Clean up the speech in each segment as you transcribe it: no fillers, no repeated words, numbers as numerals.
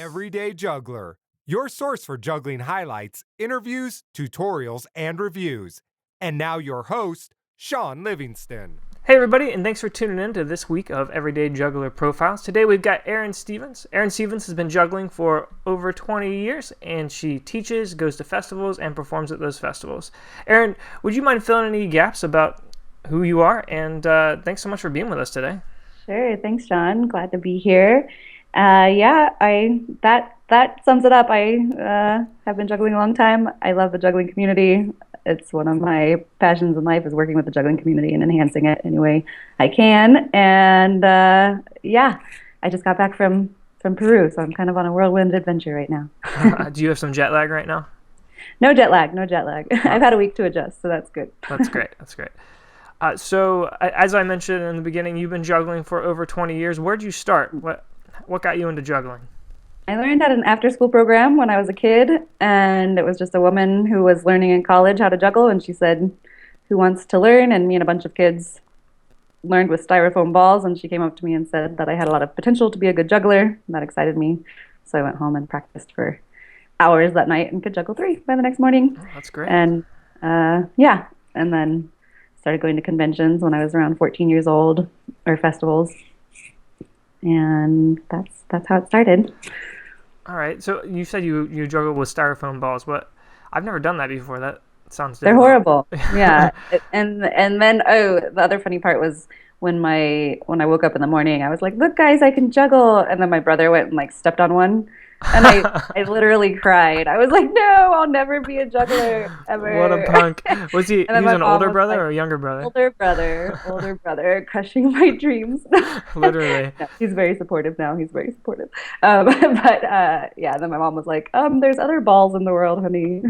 Everyday Juggler, your source for juggling highlights, interviews, tutorials, and reviews. And now your host, Sean Livingston. Hey everybody, and thanks for tuning in to this week of Everyday Juggler Profiles. Today we've got Erin Stephens. Erin Stephens has been juggling for over 20 years, and she teaches, goes to festivals, and performs at those festivals. Erin, would you mind filling any gaps about who you are? And thanks so much for being with us today. Sure, thanks, Sean. Glad to be here. That sums it up. I have been juggling a long time. I love the juggling community. It's one of my passions in life is working with the juggling community and enhancing it any way I can. And I just got back from Peru, so I'm kind of on a whirlwind adventure right now. Do you have some jet lag right now? No jet lag. I've had a week to adjust, so that's good. That's great. So, as I mentioned in the beginning, you've been juggling for over 20 years. Where'd you start? What got you into juggling? I learned at an after-school program when I was a kid, and it was just a woman who was learning in college how to juggle, and she said, "Who wants to learn?" And me and a bunch of kids learned with styrofoam balls, and she came up to me and said that I had a lot of potential to be a good juggler, and that excited me. So I went home and practiced for hours that night and could juggle 3 by the next morning. Oh, that's great. And and then started going to conventions when I was around 14 years old, or festivals, and that's how it started. All right. So you said you juggle with styrofoam balls. I've never done that before. That sounds difficult. They're horrible. Yeah. and then the other funny part was when I woke up in the morning, I was like, "Look, guys, I can juggle." And then my brother went and stepped on one. And I literally cried. I was like, "No, I'll never be a juggler ever." What a punk. Was he an older brother or a younger brother? Older brother, crushing my dreams. Literally. No, he's very supportive now. Then my mom was like, "There's other balls in the world, honey."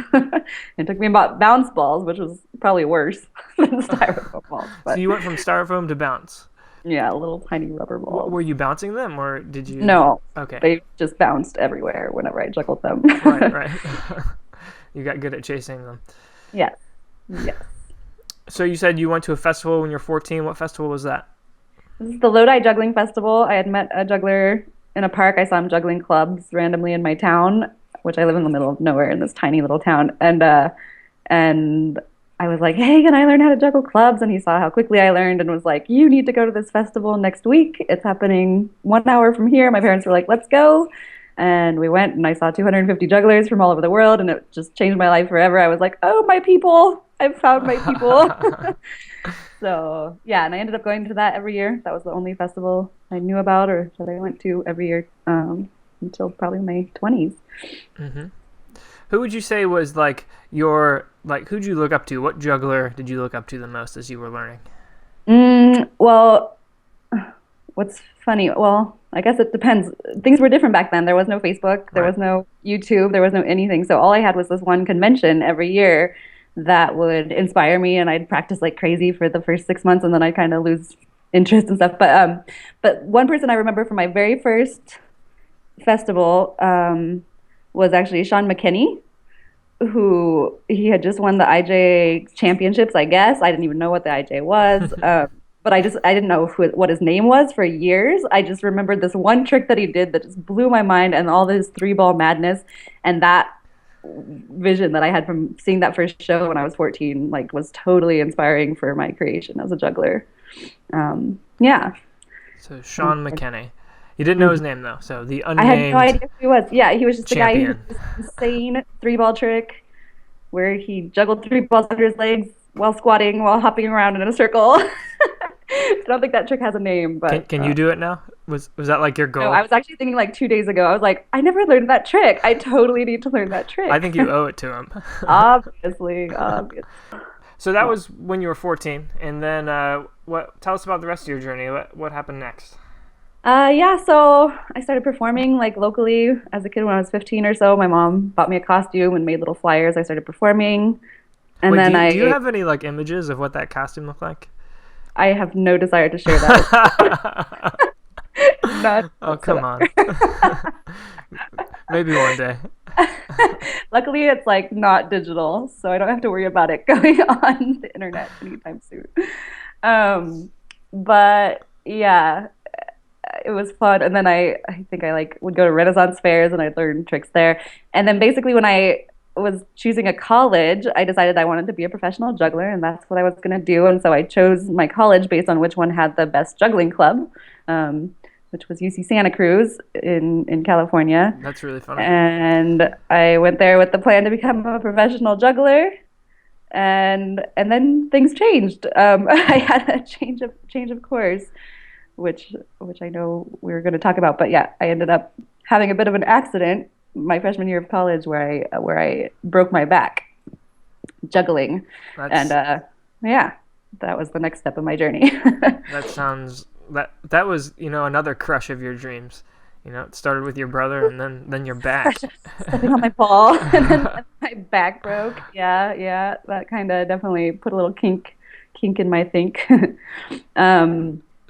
And took me about bounce balls, which was probably worse than styrofoam balls. So you went from styrofoam to bounce? Yeah, little tiny rubber balls. Were you bouncing them, or did you? No. Okay. They just bounced everywhere whenever I juggled them. Right. You got good at chasing them. Yes. So you said you went to a festival when you were 14. What festival was that? This is the Lodi Juggling Festival. I had met a juggler in a park. I saw him juggling clubs randomly in my town, which I live in the middle of nowhere in this tiny little town. And I was like, "Hey, can I learn how to juggle clubs?" And he saw how quickly I learned and was like, "You need to go to this festival next week. It's happening 1 hour from here." My parents were like, "Let's go." And we went, and I saw 250 jugglers from all over the world, and it just changed my life forever. I was like, "Oh, my people. I've found my people." So, yeah, and I ended up going to that every year. That was the only festival I knew about or that I went to every year until probably my 20s. Mm-hmm. Who would you say was who'd you look up to? What juggler did you look up to the most as you were learning? Well, what's funny, I guess it depends. Things were different back then. There was no Facebook, there was no YouTube, there was no anything. So all I had was this one convention every year that would inspire me, and I'd practice like crazy for the first 6 months, and then I'd kind of lose interest and stuff. But one person I remember from my very first festival was actually Sean McKinney, who he had just won the IJ championships, I guess. I didn't even know what the IJ was. But I didn't know what his name was for years. I just remembered this one trick that he did that just blew my mind, and all this 3-ball madness, and that vision that I had from seeing that first show when I was 14, was totally inspiring for my creation as a juggler. So Sean McKinney. You didn't know his name, though, so the unnamed I had no idea who he was. Yeah, he was just champion. The guy who did this insane 3-ball trick where he juggled 3 balls under his legs while squatting, while hopping around in a circle. I don't think that trick has a name, but... Can you do it now? Was that your goal? No, I was actually thinking 2 days ago. I was like, I never learned that trick. I totally need to learn that trick. I think you owe it to him. Obviously. So that was when you were 14, and then tell us about the rest of your journey. What happened next? So I started performing locally as a kid when I was 15 or so. My mom bought me a costume and made little flyers. I started performing. And do you have any images of what that costume looked like? I have no desire to share that. Oh, come on. Maybe one day. Luckily, it's not digital, so I don't have to worry about it going on the internet anytime soon. But yeah, it was fun. And then I think I like would go to Renaissance fairs and I'd learn tricks there. And then basically when I was choosing a college, I decided I wanted to be a professional juggler, and that's what I was going to do. And so I chose my college based on which one had the best juggling club, which was UC Santa Cruz in California. That's really funny. And I went there with the plan to become a professional juggler, and then things changed. I had a change of course, which I know we were going to talk about. But yeah, I ended up having a bit of an accident my freshman year of college where I broke my back juggling. And yeah, that was the next step of my journey. That sounds that was, another crush of your dreams. It started with your brother and then your back. Stepping on my ball and then my back broke. Yeah, that kind of definitely put a little kink in my think.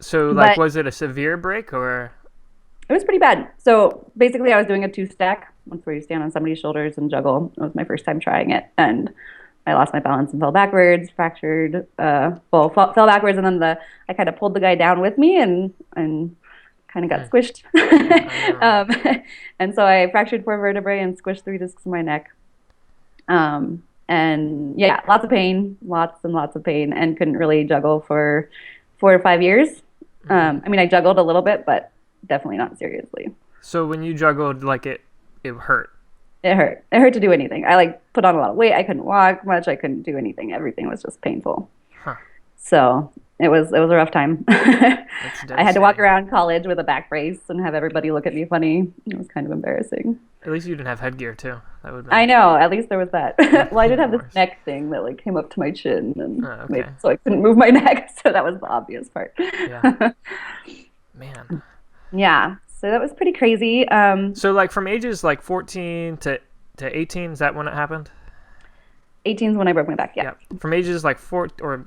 So like, was it a severe break or? It was pretty bad. So basically I was doing a two-stack, once where you stand on somebody's shoulders and juggle. It was my first time trying it. And I lost my balance and fell backwards, fractured, fell backwards. And then I kind of pulled the guy down with me and kind of got squished. And so I fractured 4 vertebrae and squished 3 discs in my neck. And yeah, lots of pain, lots and lots of pain, and couldn't really juggle for 4 or 5 years. I mean, I juggled a little bit, but definitely not seriously. So when you juggled, like it hurt? It hurt. It hurt to do anything. I put on a lot of weight. I couldn't walk much. I couldn't do anything. Everything was just painful. Huh. So it was a rough time. I had to walk around college with a back brace and have everybody look at me funny. It was kind of embarrassing. At least you didn't have headgear too. That would. I know. At least there was that. Well, I did have this neck thing that came up to my chin and so I couldn't move my neck. So that was the obvious part. Yeah. Man. Yeah. So that was pretty crazy. So like from ages like 14 to 18, is that when it happened? 18 is when I broke my back. Yeah. From ages like 4 or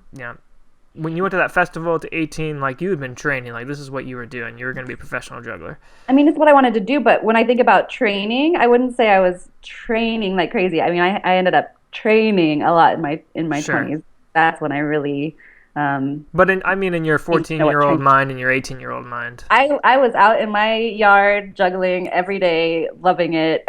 when you went to that festival to 18, like you had been training, like this is what you were doing. You were going to be a professional juggler. I mean, it's what I wanted to do, but when I think about training, I wouldn't say I was training like crazy. I mean, I ended up training a lot in my 20s. That's when I really. But in your 14-year-old mind and your 18-year-old mind. I was out in my yard juggling every day, loving it.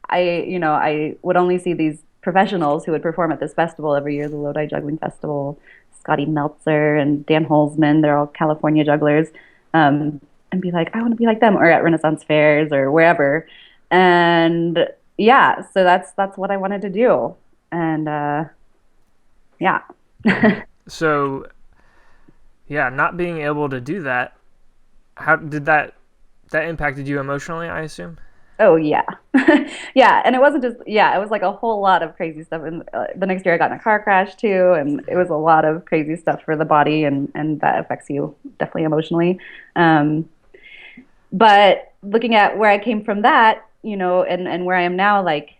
I would only see these professionals who would perform at this festival every year, the Lodi Juggling Festival, Scotty Meltzer and Dan Holzman. They're all California jugglers, and be like, I want to be like them, or at Renaissance fairs or wherever. And yeah, so that's what I wanted to do. And yeah. So, yeah, not being able to do that, how did that impacted you emotionally, I assume? Oh, yeah. Yeah, and it wasn't just, it was like a whole lot of crazy stuff. And the next year I got in a car crash too, and it was a lot of crazy stuff for the body, and that affects you definitely emotionally. But looking at where I came from that, and where I am now, like,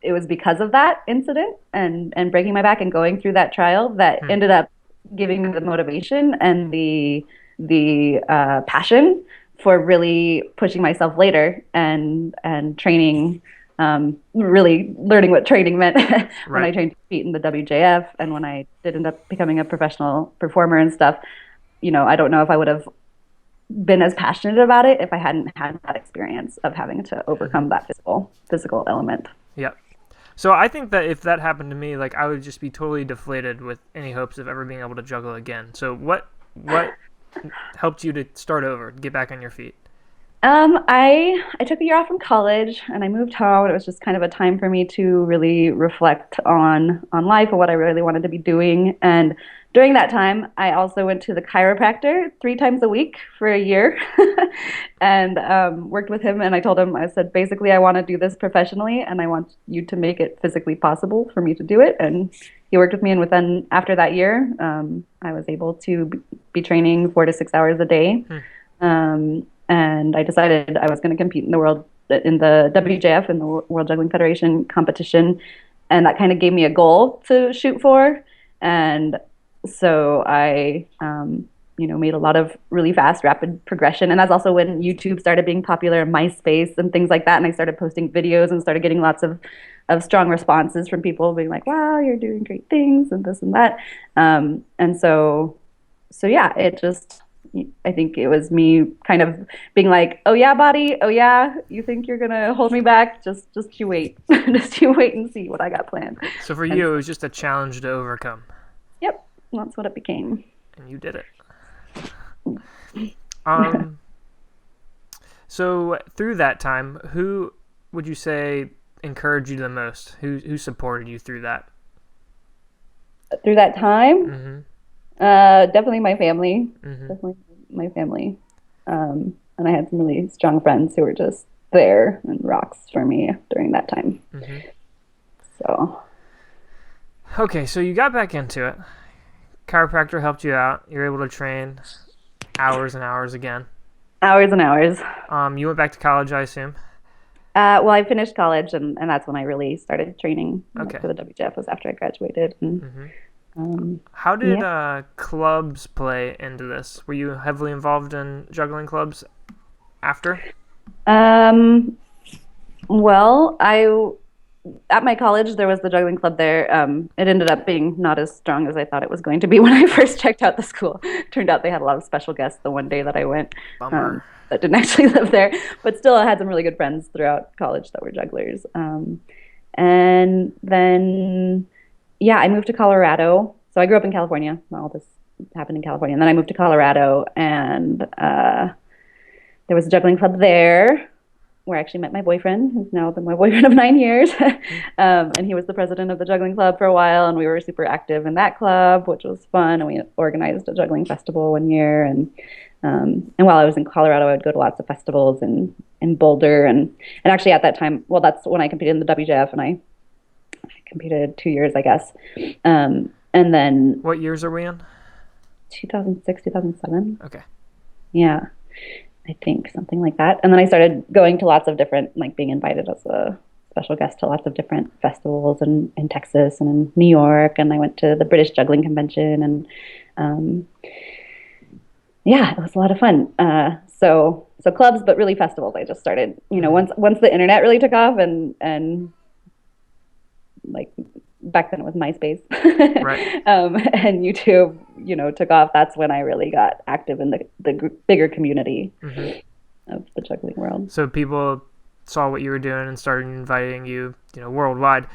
it was because of that incident and breaking my back and going through that trial that ended up giving me the motivation and the passion for really pushing myself later and training, really learning what training meant when I trained to compete in the WJF, and when I did end up becoming a professional performer and stuff. I don't know if I would have been as passionate about it if I hadn't had that experience of having to overcome that physical element. Yeah. So I think that if that happened to me, like I would just be totally deflated with any hopes of ever being able to juggle again. So what helped you to start over, get back on your feet? I took a year off from college and I moved home. It was just kind of a time for me to really reflect on life and what I really wanted to be doing. And during that time, I also went to the chiropractor 3 times a week for a year and worked with him. And I told him, I said, basically, I want to do this professionally and I want you to make it physically possible for me to do it. And he worked with me. And after that year, I was able to be training 4 to 6 hours a day. And I decided I was going to compete in the WJF, in the World Juggling Federation competition. And that kind of gave me a goal to shoot for. And so I, made a lot of really fast, rapid progression. And that's also when YouTube started being popular, MySpace and things like that. And I started posting videos and started getting lots of strong responses from people being like, wow, you're doing great things and this and that. And so yeah, it I think it was me kind of being like, "Oh yeah, body. Oh yeah, you think you're gonna hold me back? Just you wait. Just you wait and see what I got planned." So for And you, it was just a challenge to overcome, yep, that's what it became. and you did it. Um, so through that time, who would you say encouraged you the most? Who supported you through that? Through that time, Mm-hmm. definitely my family. Mm-hmm. Definitely my family. And I had some really strong friends who were just there and rocks for me during that time. Mm-hmm. So Okay, so you got back into it. Chiropractor helped you out. You're able to train hours and hours again. hours and hours. You went back to college, I assume. Well, I finished college, and that's when I really started training Okay. for the WJF was after I graduated. And, Mm-hmm. How did yeah. clubs play into this? Were you heavily involved in juggling clubs after? Um, well, at my college there was the juggling club there. It ended up being not as strong as I thought it was going to be when I first checked out the school. Turned out they had a lot of special guests the one day that I went, Bummer. that didn't actually live there. But still, I had some really good friends throughout college that were jugglers. And then, yeah, I moved to Colorado. So I grew up in California. All this happened in California. And then I moved to Colorado, and there was a juggling club there where I actually met my boyfriend, who's now been my boyfriend of 9 years. And he was the president of the juggling club for a while, and we were super active in that club, which was fun. And we organized a juggling festival one year. And while I was in Colorado, I would go to lots of festivals in Boulder. And actually at that time, well, that's when I competed in the WJF, and I competed 2 years, I guess. And then What years are we in? 2006, 2007. Okay. Yeah. I think something like that. And then I started going to lots of different, like being invited as a special guest to lots of different festivals in Texas and in New York. And I went to the British Juggling Convention, and yeah, it was a lot of fun. So clubs, but really festivals. I just started, once the internet really took off, and like back then it was MySpace, Right. and YouTube, took off. That's when I really got active in the bigger community of the juggling world. So people saw what you were doing and started inviting you, worldwide.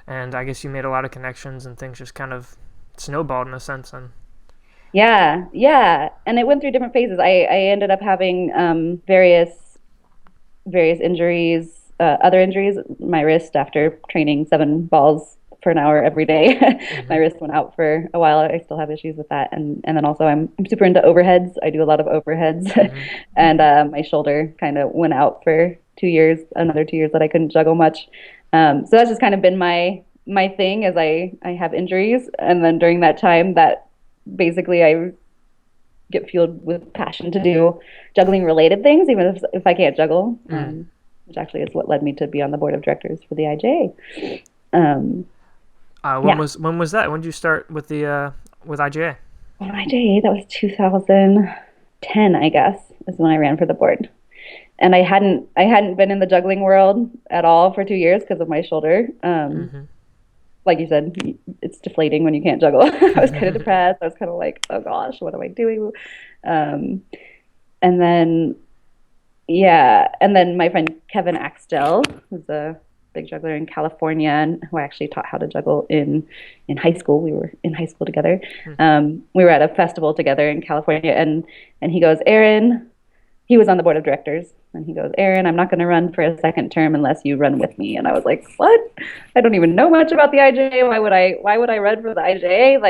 And I guess you made a lot of connections, and things just kind of snowballed in a sense. And Yeah, and it went through different phases. I ended up having various injuries, other injuries. My wrist, after training 7 balls for an hour every day, my wrist went out for a while. I still have issues with that, and then also I'm super into overheads. I do a lot of overheads, and my shoulder kind of went out for 2 years, another 2 years that I couldn't juggle much. So that's just kind of been my thing, as I have injuries, and then during that time, that basically I get fueled with passion to do juggling related things, even if I can't juggle, which actually is what led me to be on the board of directors for the IJA. When was that? When did you start with the with IJA? On IJA, that was 2010, I guess, is when I ran for the board. And I hadn't been in the juggling world at all for 2 years because of my shoulder. Like you said, it's deflating when you can't juggle. I was kind of depressed. I was kind of like, oh gosh, what am I doing? And then my friend Kevin Axtell, who's a big juggler in California, and who I actually taught how to juggle in high school. We were in high school together. We were at a festival together in California, and he goes, Erin, he was on the board of directors, and he goes, Erin, I'm not going to run for a second term unless you run with me. And I was like, what? I don't even know much about the IJA. Why would I run for the IJA?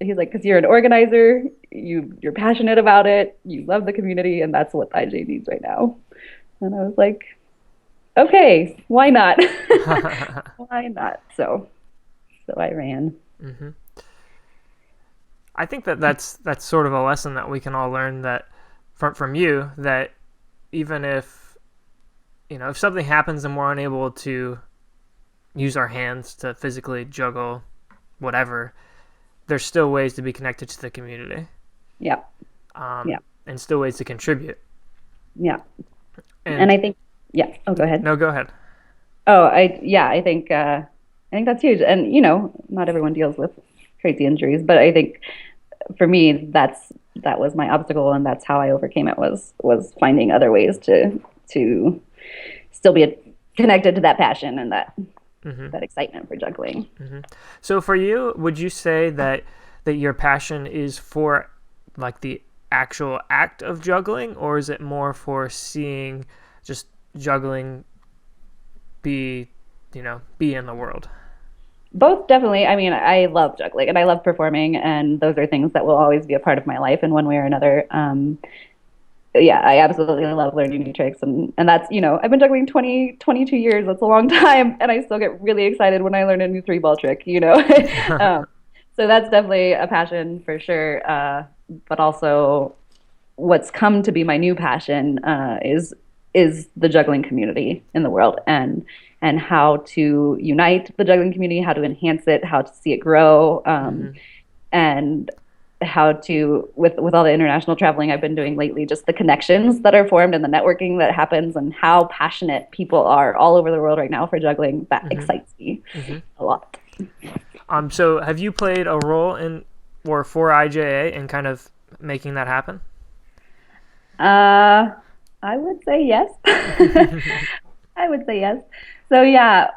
And he's like, because you're an organizer, you're passionate about it, you love the community, and that's what the IJA needs right now. And I was like, okay, why not? Why not? So I ran. I think that's sort of a lesson that we can all learn, that from you, that even if something happens and we're unable to use our hands to physically juggle whatever, there's still ways to be connected to the community. Yeah. And still ways to contribute. Yeah. And I think, yeah. Oh, go ahead. No, go ahead. Oh, I think that's huge. And not everyone deals with crazy injuries, but I think for me, that's that was my obstacle, and that's how I overcame it, was finding other ways to still be connected to that passion and that that excitement for juggling. So for you, would you say that your passion is for like the actual act of juggling, or is it more for seeing just juggling be in the world? Both, definitely. I mean, I love juggling and I love performing, and those are things that will always be a part of my life in one way or another. Yeah, I absolutely love learning new tricks, and that's, I've been juggling 22 years. That's a long time, and I still get really excited when I learn a new 3-ball trick, So that's definitely a passion for sure. But also what's come to be my new passion is the juggling community in the world, and how to unite the juggling community, how to enhance it, how to see it grow, and how to, with all the international traveling I've been doing lately, just the connections that are formed and the networking that happens, and how passionate people are all over the world right now for juggling. That excites me a lot. So have you played a role in or for IJA in kind of making that happen? I would say yes. I would say yes. So yeah,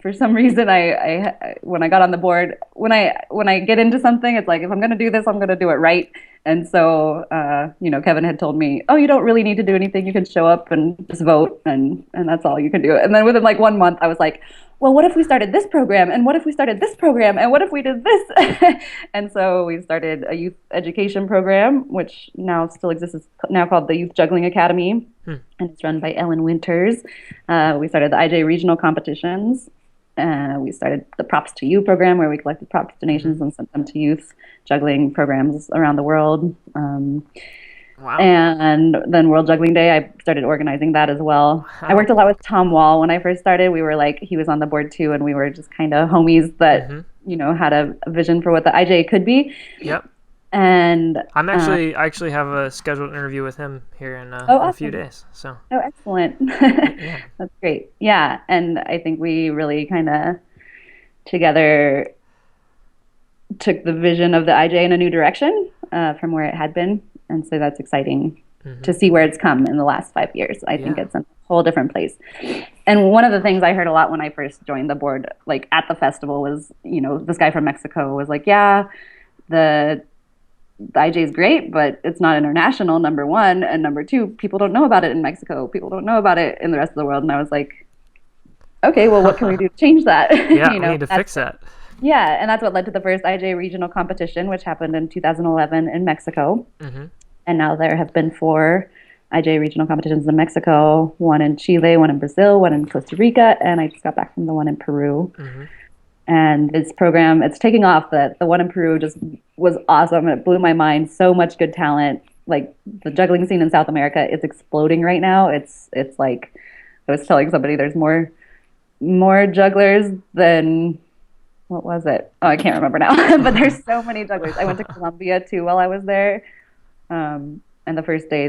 for some reason, I when I got on the board, when I get into something, it's like, if I'm going to do this, I'm going to do it right. And so, Kevin had told me, oh, you don't really need to do anything. You can show up and just vote, and that's all you can do. And then within like 1 month, I was like, well, what if we started this program? And what if we started this program? And what if we did this? And so we started a youth education program, which now still exists. It's now called the Youth Juggling Academy, and it's run by Ellen Winters. We started the IJ regional competitions. We started the Props to You program, where we collected props donations and sent them to youth juggling programs around the world. Wow. And then World Juggling Day, I started organizing that as well. Wow. I worked a lot with Thom Wall when I first started. We were like, he was on the board too, and we were just kind of homies that, had a vision for what the IJ could be. Yep. And I actually have a scheduled interview with him here in awesome. a few days. So. Oh, excellent. Yeah. That's great. Yeah, and I think we really kind of together took the vision of the IJ in a new direction from where it had been. And so that's exciting to see where it's come in the last 5 years. I think it's in a whole different place. And one of the things I heard a lot when I first joined the board, like at the festival, was, this guy from Mexico was like, yeah, the IJ is great, but it's not international, number one. And number two, people don't know about it in Mexico. People don't know about it in the rest of the world. And I was like, okay, well, what can we do to change that? Yeah, we need to fix that. Yeah, and that's what led to the first IJ regional competition, which happened in 2011 in Mexico. And now there have been 4 IJ regional competitions in Mexico, 1 in Chile, 1 in Brazil, 1 in Costa Rica, and I just got back from the 1 in Peru. And this program, it's taking off. The 1 in Peru just was awesome. It blew my mind. So much good talent. Like, the juggling scene in South America is exploding right now. It's like, I was telling somebody, there's more jugglers than... What was it? Oh, I can't remember now. But there's so many jugglers. I went to Colombia too while I was there. And the first day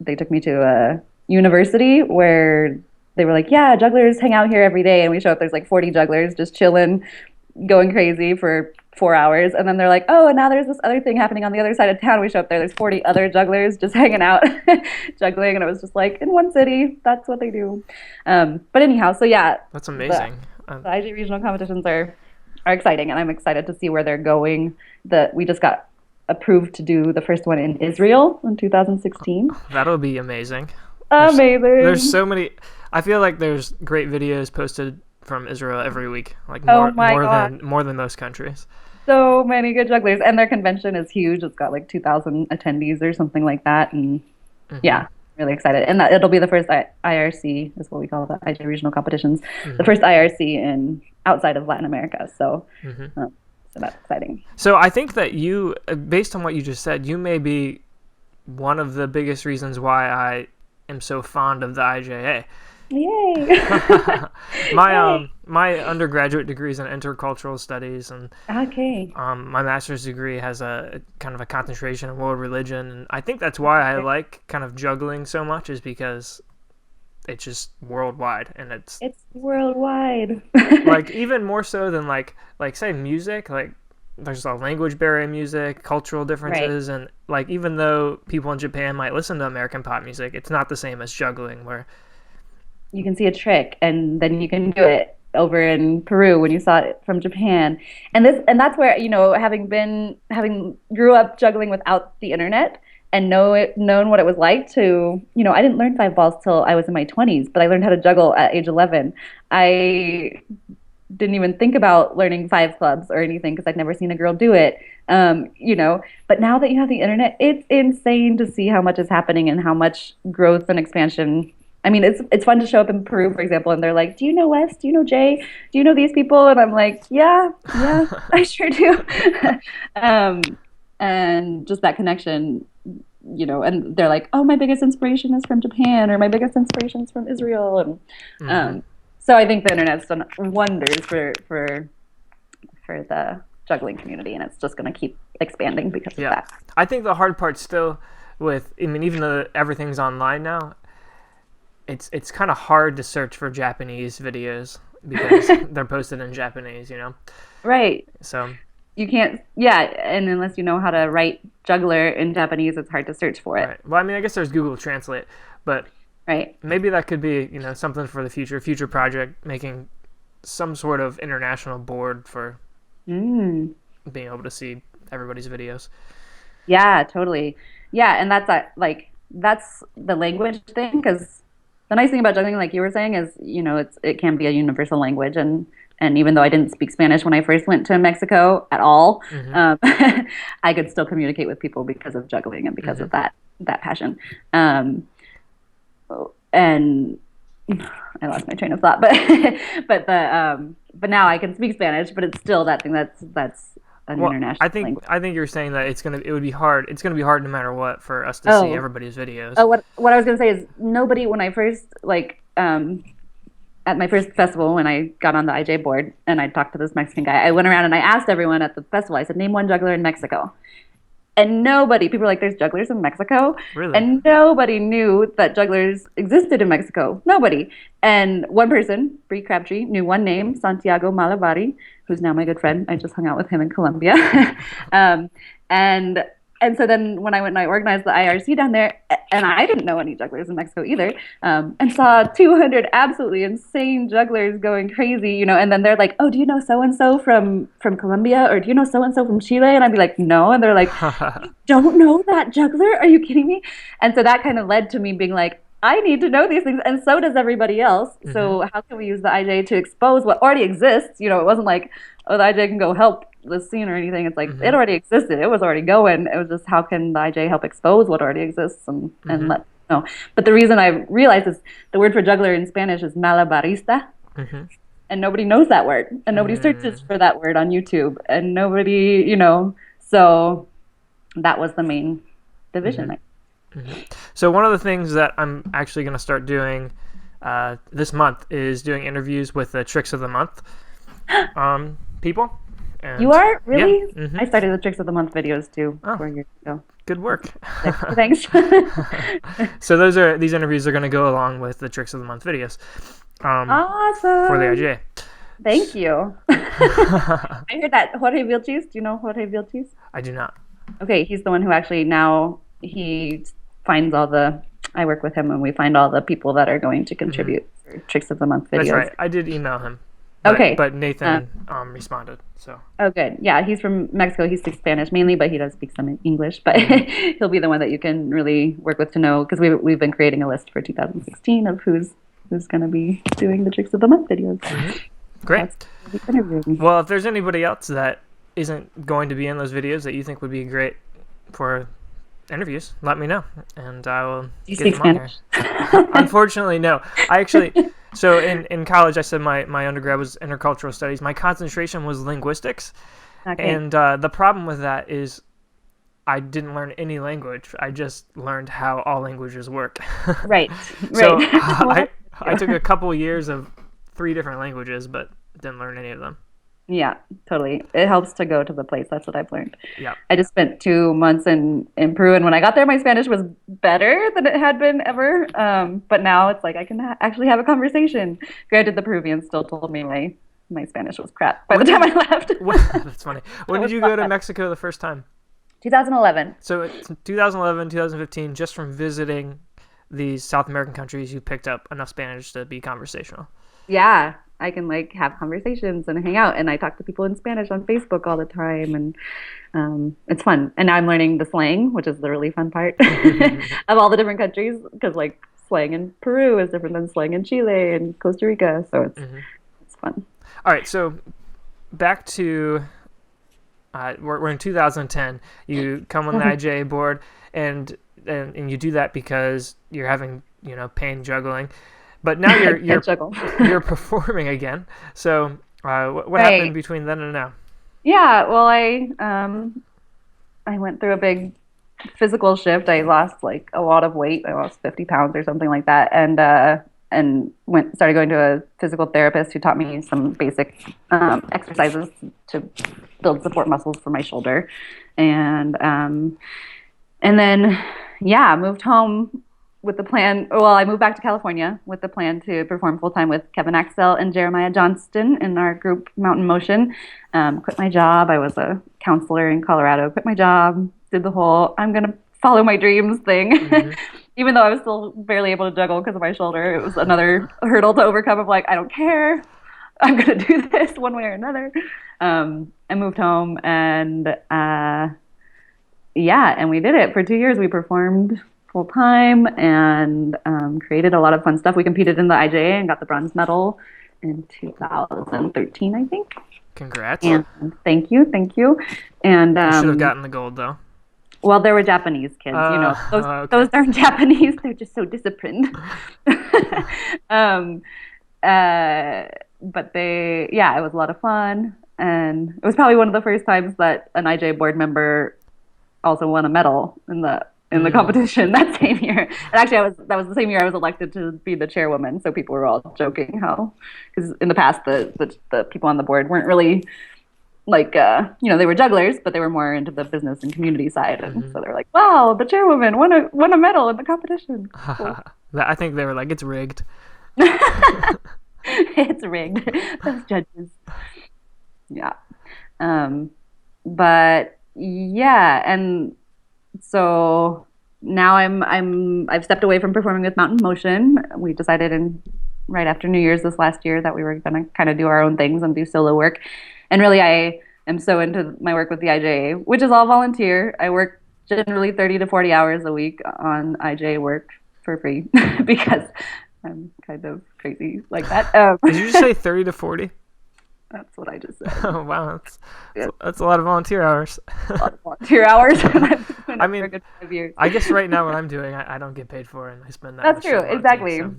they took me to a university where they were like, yeah, jugglers hang out here every day. And we show up, there's like 40 jugglers just chilling, going crazy for 4 hours. And then they're like, oh, and now there's this other thing happening on the other side of town. We show up there's 40 other jugglers just hanging out, juggling. And it was just like, in one city, that's what they do. But anyhow, so yeah. That's amazing. The IJ regional competitions are exciting, and I'm excited to see where they're going. We just got approved to do the first one in Israel in 2016. That'll be amazing. Amazing. There's so many. I feel like there's great videos posted from Israel every week, like more than most countries. So many good jugglers, and their convention is huge. It's got like 2,000 attendees or something like that, and yeah. Really excited, and that it'll be the first IRC, is what we call the IJ regional competitions, the first IRC outside of Latin America. So, so that's exciting. So I think that you, based on what you just said, you may be one of the biggest reasons why I am so fond of the IJA. Yay! My undergraduate degree is in intercultural studies, and my master's degree has a kind of a concentration in world religion, and I think that's why I like kind of juggling so much, is because it's just worldwide, and it's worldwide. like even more so than like say music. Like there's a language barrier in music, cultural differences, and like even though people in Japan might listen to American pop music, it's not the same as juggling, where you can see a trick and then you can do it over in Peru when you saw it from Japan. And that's where, having grew up juggling without the internet and known what it was like to, I didn't learn 5 balls till I was in my 20s, but I learned how to juggle at age 11. I didn't even think about learning 5 clubs or anything because I'd never seen a girl do it. But now that you have the internet, it's insane to see how much is happening and how much growth and expansion. I mean, it's fun to show up in Peru, for example, and they're like, "Do you know Wes? Do you know Jay? Do you know these people?" And I'm like, "Yeah, I sure do." And just that connection, and they're like, "Oh, my biggest inspiration is from Japan," or "My biggest inspiration is from Israel," and so I think the internet's done wonders for the juggling community, and it's just going to keep expanding because of that. I think the hard part still even though everything's online now, it's kind of hard to search for Japanese videos because they're posted in Japanese, Right. So you can't, and unless you know how to write juggler in Japanese, it's hard to search for it. Right. Well, I mean, I guess there's Google Translate, but maybe that could be, something for the future project, making some sort of international board for being able to see everybody's videos. Yeah, totally. Yeah, and that's the language thing, because the nice thing about juggling, like you were saying, is, it can be a universal language. And even though I didn't speak Spanish when I first went to Mexico at all, I could still communicate with people because of juggling and because of that passion. And I lost my train of thought, but now I can speak Spanish, but it's still that thing that's an international language. I think you're saying that it would be hard. It's gonna be hard no matter what for us to see everybody's videos. Oh, what I was gonna say is nobody, when I first at my first festival, when I got on the IJ board and I talked to this Mexican guy, I went around and I asked everyone at the festival. I said, "Name one juggler in Mexico." And people were like, "There's jugglers in Mexico?" Really? And nobody knew that jugglers existed in Mexico. Nobody. And one person, Bri Crabtree, knew one name, Santiago Malabari, who's now my good friend. I just hung out with him in Colombia. And so then when I went and I organized the IRC down there, and I didn't know any jugglers in Mexico either, and saw 200 absolutely insane jugglers going crazy, and then they're like, "Oh, do you know so-and-so from Colombia? Or do you know so-and-so from Chile?" And I'd be like, "No." And they're like, "You don't know that juggler? Are you kidding me?" And so that kind of led to me being like, I need to know these things, and so does everybody else. So how can we use the IJ to expose what already exists? It wasn't like, oh, the IJ can go help the scene or anything. It's like it already existed. It was already going. It was just, how can the IJ help expose what already exists and let know. But the reason I realized is the word for juggler in Spanish is malabarista, and nobody knows that word, and nobody searches for that word on YouTube, and nobody, so that was the main division. So one of the things that I'm actually going to start doing this month is doing interviews with the Tricks of the Month people. And you are? Really? Yeah. I started the Tricks of the Month videos too 4 years ago. Good work. Thanks. So these interviews are going to go along with the Tricks of the Month videos. Awesome. For the IJ. Thank you. I heard that Jorge Vilchis. Do you know Jorge Vilchis? I do not. Okay, he's the one who actually now he finds I work with him and we find all the people that are going to contribute for Tricks of the Month videos. That's right. I did email him. But Nathan responded. So. Oh, good. Yeah, he's from Mexico. He speaks Spanish mainly, but he does speak some English. But he'll be the one that you can really work with to know, because we've been creating a list for 2016 of who's going to be doing the Tricks of the Month videos. Great. Well, if there's anybody else that isn't going to be in those videos that you think would be great for interviews, let me know, and I will get them on here. Unfortunately, no. I actually, so in college, I said my undergrad was intercultural studies. My concentration was linguistics, and the problem with that is I didn't learn any language. I just learned how all languages work. Right. So I took a couple years of 3 different languages, but didn't learn any of them. Yeah, totally. It helps to go to the place. That's what I've learned. Yeah. I just spent 2 months in Peru, and when I got there, my Spanish was better than it had been ever. But now it's like I can actually have a conversation. Granted, the Peruvians still told me my Spanish was crap by the time I left. That's funny. When did you go to Mexico the first time? 2011. So it's 2011, 2015, just from visiting these South American countries, you picked up enough Spanish to be conversational. Yeah, I can like have conversations and hang out, and I talk to people in Spanish on Facebook all the time, and it's fun. And now I'm learning the slang, which is the really fun part of all the different countries, because like slang in Peru is different than slang in Chile and Costa Rica, so it's fun. All right, so back to we're in 2010. You come on the IJA board, and you do that because you're having pain juggling, but now you're performing again. So what happened between then and now? Yeah, well, I went through a big physical shift. I lost like a lot of weight. I lost 50 pounds or something like that, and started going to a physical therapist who taught me some basic exercises to build support muscles for my shoulder, and then moved home with the plan. Well, I moved back to California with the plan to perform full time with Kevin Axtell and Jeremiah Johnston in our group Mountain Motion. Quit my job. I was a counselor in Colorado. Quit my job. Did the whole I'm gonna follow my dreams thing. Even though I was still barely able to juggle because of my shoulder, it was another hurdle to overcome of like, I don't care. I'm going to do this one way or another. I moved home and we did it for 2 years. We performed full time and created a lot of fun stuff. We competed in the IJA and got the bronze medal in 2013, I think. Congrats. And thank you. And you should have gotten the gold though. Well, there were Japanese kids, those darn Japanese, they're just so disciplined. But it was a lot of fun. And it was probably one of the first times that an IJ board member also won a medal in the competition that same year. And actually, that was the same year I was elected to be the chairwoman. So people were all joking because in the past, the people on the board weren't really like, they were jugglers, but they were more into the business and community side. And so they're like, wow, the chairwoman won a medal in the competition. Cool. I think they were like, it's rigged. It's rigged. Those judges. Yeah. But yeah. And so now I've stepped away from performing with Mountain Motion. We decided right after New Year's this last year that we were going to kind of do our own things and do solo work. And really, I am so into my work with the IJA, which is all volunteer. I work generally 30 to 40 hours a week on IJA work for free because I'm kind of crazy like that. Did you just say 30 to 40? That's what I just said. Oh, wow. That's a lot of volunteer hours. A lot of volunteer hours. I mean, for a good 5 years. I guess right now what I'm doing, I don't get paid for, and I spend that That's much true, exactly. So.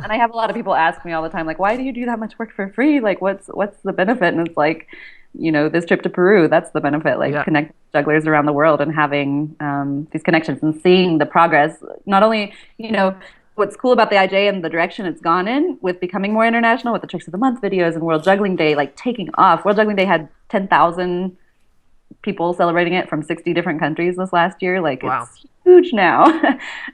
And I have a lot of people ask me all the time, like, why do you do that much work for free? Like, what's the benefit? And it's like, this trip to Peru, that's the benefit, like connect jugglers around the world and having these connections and seeing the progress. Not only, what's cool about the IJ and the direction it's gone in with becoming more international with the Tricks of the Month videos and World Juggling Day, like taking off. World Juggling Day had 10,000 people celebrating it from 60 different countries this last year. Like, wow. It's huge now.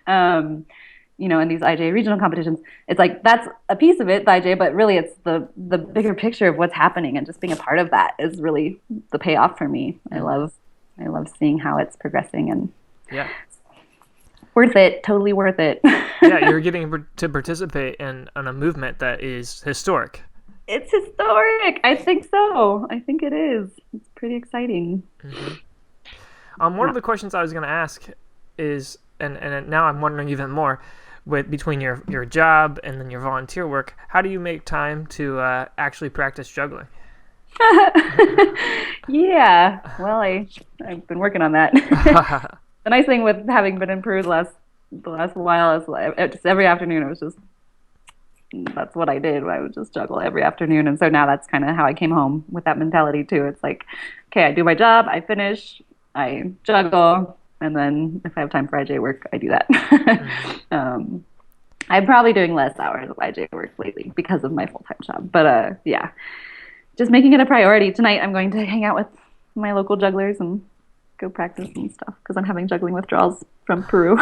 In these IJ regional competitions, it's like, that's a piece of it, the IJ, but really it's the bigger picture of what's happening, and just being a part of that is really the payoff for me. I love seeing how it's progressing, and worth it, totally worth it. Yeah, you're getting to participate in a movement that is historic. It's historic. I think so. I think it is. It's pretty exciting. One of the questions I was going to ask is, and now I'm wondering even more, between your job and then your volunteer work, how do you make time to actually practice juggling? Yeah, well, I've been working on that. The nice thing with having been in Peru the last while is just every afternoon that's what I did. I would just juggle every afternoon, and so now that's kind of how I came home with that mentality too. It's like, okay, I do my job, I finish, I juggle, and then if I have time for IJ work, I do that. I'm probably doing less hours of IJ work lately because of my full-time job, but just making it a priority. Tonight I'm going to hang out with my local jugglers and go practice and stuff because I'm having juggling withdrawals from Peru.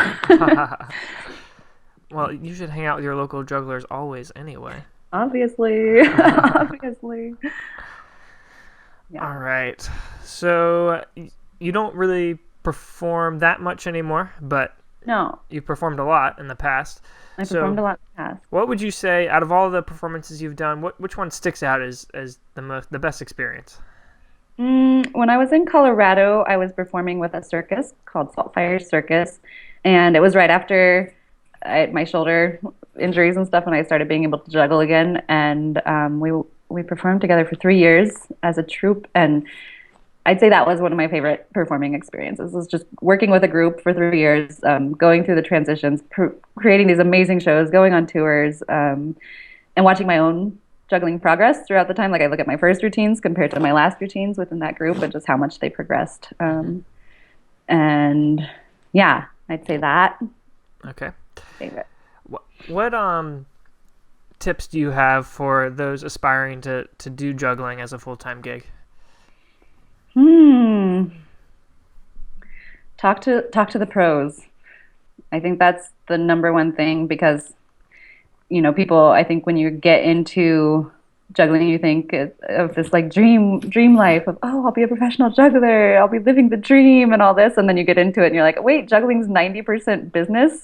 Well, you should hang out with your local jugglers always anyway. Obviously. Obviously. Yeah. All right. So you don't really perform that much anymore, but No, you performed a lot in the past. I So performed a lot in the past. what would you say out of all the performances you've done, which one sticks out as the best experience? When I was in Colorado, I was performing with a circus called Saltfire Circus, and it was right after I had my shoulder injuries and stuff, and I started being able to juggle again. And we performed together for 3 years as a troupe, and I'd say that was one of my favorite performing experiences. Was just working with a group for 3 years, going through the transitions, creating these amazing shows, going on tours, and watching my own juggling progress throughout the time. Like I look at my first routines compared to my last routines within that group, and just how much they progressed. And yeah, I'd say that. Okay. Favorite. What tips do you have for those aspiring to do juggling as a full-time gig? Talk to the pros. I think that's the number one thing because people, I think when you get into juggling, you think of this like dream life of, oh, I'll be a professional juggler, I'll be living the dream and all this, and then you get into it and you're like, wait, juggling's 90% business.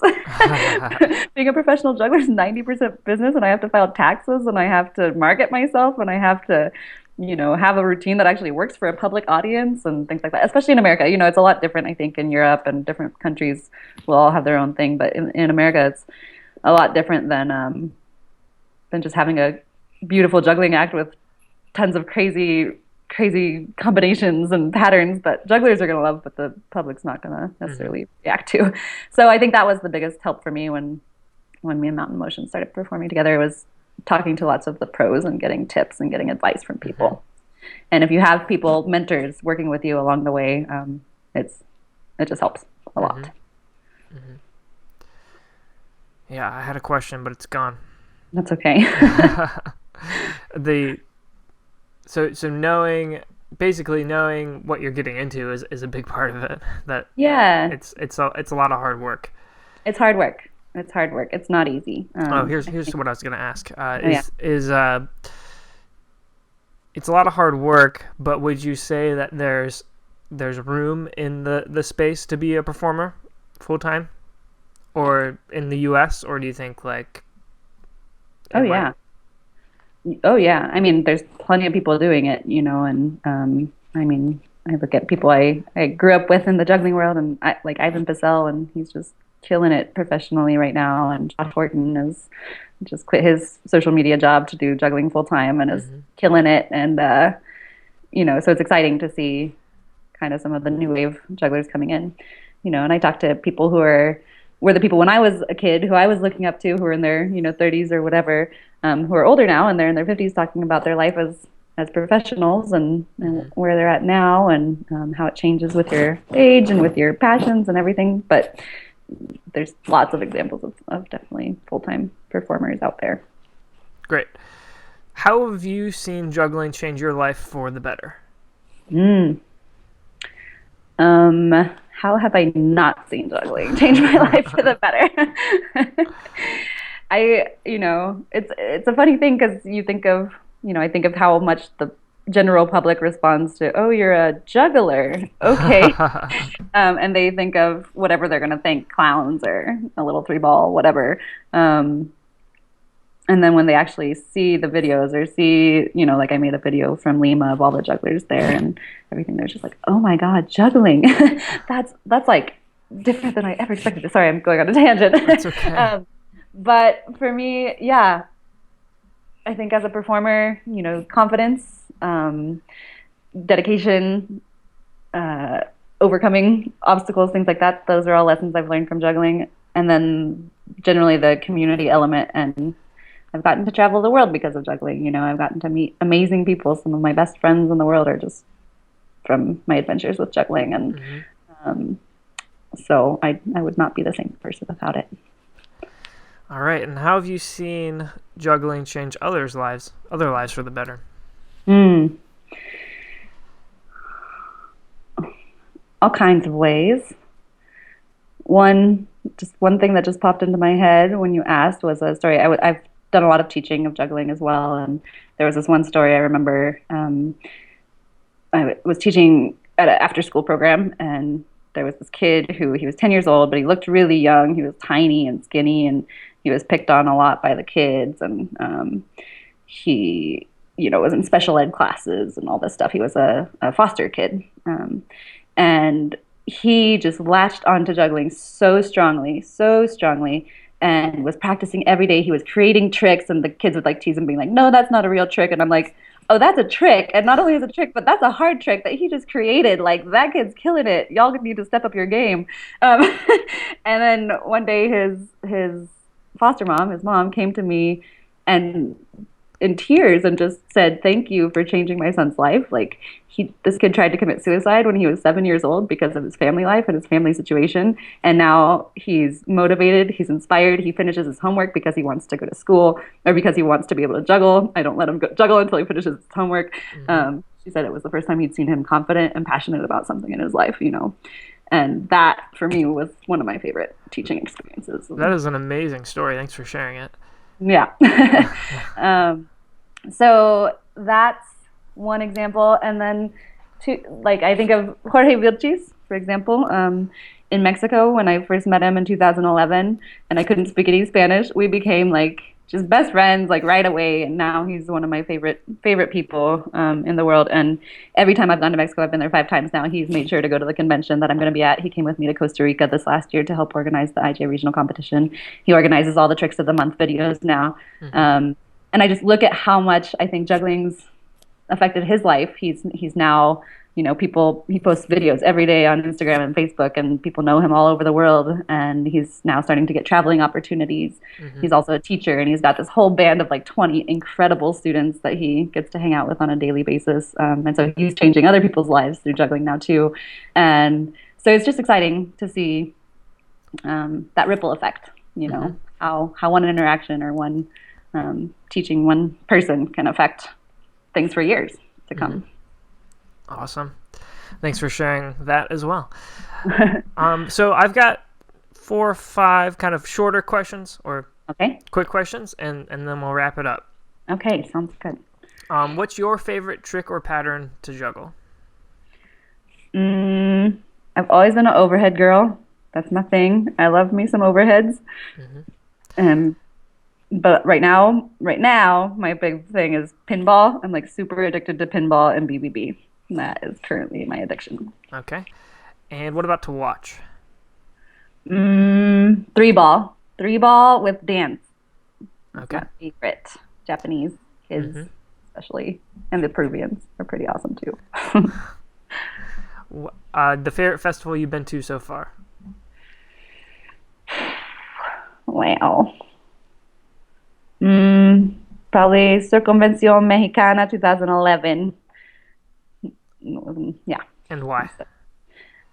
Being a professional juggler is 90% business, and I have to file taxes, and I have to market myself, and I have to have a routine that actually works for a public audience and things like that, especially in America. It's a lot different, I think, in Europe, and different countries will all have their own thing, but in America it's a lot different than just having a beautiful juggling act with tons of crazy combinations and patterns that jugglers are going to love, but the public's not going to necessarily react to. So I think that was the biggest help for me when me and Mountain Motion started performing together, was talking to lots of the pros and getting tips and getting advice from people. And if you have people, mentors, working with you along the way, it just helps a lot. Yeah, I had a question, but it's gone. That's okay. So basically knowing what you're getting into is a big part of it. That yeah, it's a lot of hard work. It's hard work. It's not easy. Here's what I was gonna ask. It's a lot of hard work, but would you say that there's room in the space to be a performer full time, or in the U.S., or do you think like? Oh yeah. I mean, there's plenty of people doing it, and I mean, I look at people I grew up with in the juggling world, and like Ivan Bissell, and he's just killing it professionally right now, and Josh Horton has just quit his social media job to do juggling full time and is killing it, and so it's exciting to see kind of some of the new wave jugglers coming in, and I talk to people who were the people when I was a kid who I was looking up to, who were in their 30s or whatever, who are older now and they're in their 50s, talking about their life as professionals and where they're at now, and how it changes with your age and with your passions and everything. But there's lots of examples of definitely full-time performers out there. Great. How have you seen juggling change your life for the better? How have I not seen juggling change my life for the better? It's a funny thing because you think of, I think of how much the general public responds to, oh, you're a juggler, okay. And they think of whatever they're going to think, clowns or a little three ball, whatever. And then when they actually see the videos or see, like I made a video from Lima of all the jugglers there and everything, they're just like, oh my God, juggling. That's like different than I ever expected. Sorry, I'm going on a tangent. That's okay. But for me, yeah, I think as a performer, confidence, dedication, overcoming obstacles, things like that, those are all lessons I've learned from juggling. And then generally the community element, and I've gotten to travel the world because of juggling. I've gotten to meet amazing people. Some of my best friends in the world are just from my adventures with juggling. And so I would not be the same person without it. All right. And how have you seen juggling change other lives for the better? All kinds of ways. One thing that just popped into my head when you asked was a story. I've done a lot of teaching of juggling as well. And there was this one story I remember. I was teaching at an after-school program, and there was this kid who he was 10 years old, but he looked really young. He was tiny and skinny, and he was picked on a lot by the kids. And he, was in special ed classes and all this stuff. He was a foster kid. And he just latched onto juggling so strongly, and was practicing every day. He was creating tricks, and the kids would like tease him, being like, "No, that's not a real trick." And I'm like, "Oh, that's a trick. And not only is it a trick, but that's a hard trick that he just created. Like, that kid's killing it. Y'all need to step up your game." And then one day his foster mom, his mom, came to me and in tears and just said, "Thank you for changing my son's life." Like, this kid tried to commit suicide when he was 7 years old because of his family life and his family situation. And now he's motivated, he's inspired, he finishes his homework because he wants to go to school or because he wants to be able to juggle. I don't let him juggle until he finishes his homework. She said it was the first time he'd seen him confident and passionate about something in his life, And that, for me, was one of my favorite teaching experiences. That is an amazing story. Thanks for sharing it. Yeah. So that's one example. And then, I think of Jorge Vilchis, for example, in Mexico, when I first met him in 2011, and I couldn't speak any Spanish. We became just best friends right away, and now he's one of my favorite people in the world. And every time I've gone to Mexico, I've been there 5 times now, he's made sure to go to the convention that I'm going to be at. He came with me to Costa Rica this last year to help organize the IJ regional competition. He organizes all the Tricks of the Month videos now. And I just look at how much I think juggling's affected his life. He's now, he posts videos every day on Instagram and Facebook, and people know him all over the world. And he's now starting to get traveling opportunities. He's also a teacher, and he's got this whole band of 20 incredible students that he gets to hang out with on a daily basis. And so he's changing other people's lives through juggling now too. And so it's just exciting to see that ripple effect, how one interaction or one teaching one person can affect things for years to come. Awesome. Thanks for sharing that as well. So I've got 4 or 5 kind of shorter questions or quick questions, and then we'll wrap it up. Okay, sounds good. What's your favorite trick or pattern to juggle? I've always been an overhead girl. That's my thing. I love me some overheads. But right now, my big thing is pinball. I'm super addicted to pinball and BBB. That is currently my addiction. Okay. And what about to watch? 3-ball. 3-ball with dance. Okay. My favorite. Japanese kids, especially. And the Peruvians are pretty awesome too. The favorite festival you've been to so far? Wow. Probably Circunvención Mexicana 2011. Yeah. And why?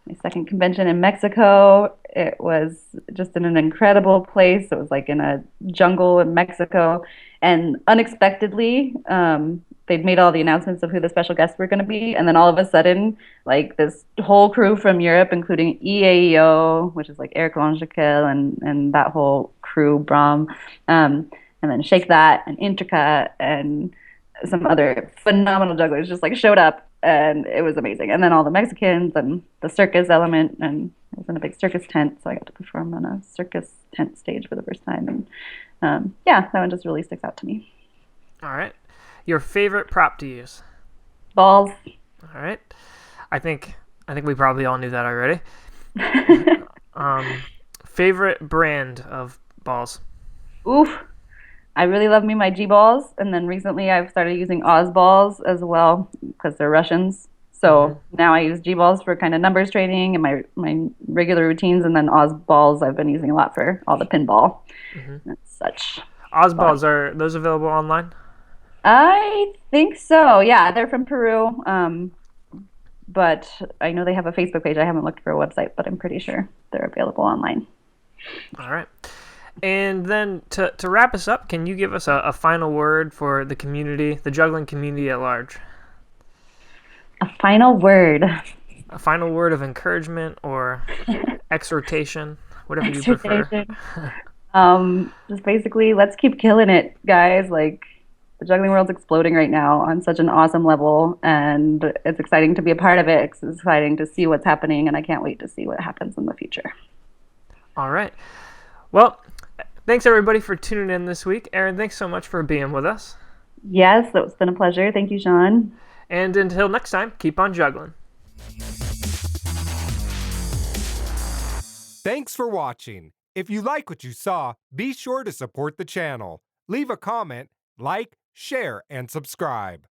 My second convention in Mexico. It was just in an incredible place. It was in a jungle in Mexico. And unexpectedly, they'd made all the announcements of who the special guests were going to be. And then all of a sudden, this whole crew from Europe, including EAEO, which is Eric Longequel and that whole crew, Brom, and then Shake That and Intrica and some other phenomenal jugglers just showed up, and it was amazing. And then all the Mexicans and the circus element, and I was in a big circus tent, so I got to perform on a circus tent stage for the first time. And that one just really sticks out to me. All right. Your favorite prop to use? Ballz. All right. I think we probably all knew that already. Favorite brand of balls? Oof. I really love me my G balls, and then recently I've started using Oz balls as well because they're Russians. So now I use G balls for kind of numbers training and my regular routines, and then Oz balls I've been using a lot for all the pinball and such. Oz balls, are those available online? I think so. Yeah, they're from Peru, but I know they have a Facebook page. I haven't looked for a website, but I'm pretty sure they're available online. All right. And then to wrap us up, can you give us a final word for the community, the juggling community at large? A final word. A final word of encouragement or exhortation, whatever you prefer. Just basically, let's keep killing it, guys. Like, the juggling world's exploding right now on such an awesome level, and it's exciting to be a part of it. It's exciting to see what's happening, and I can't wait to see what happens in the future. All right. Well, thanks everybody for tuning in this week. Erin, thanks so much for being with us. Yes, it's been a pleasure. Thank you, Sean. And until next time, keep on juggling. Thanks for watching. If you like what you saw, be sure to support the channel. Leave a comment, like, share, and subscribe.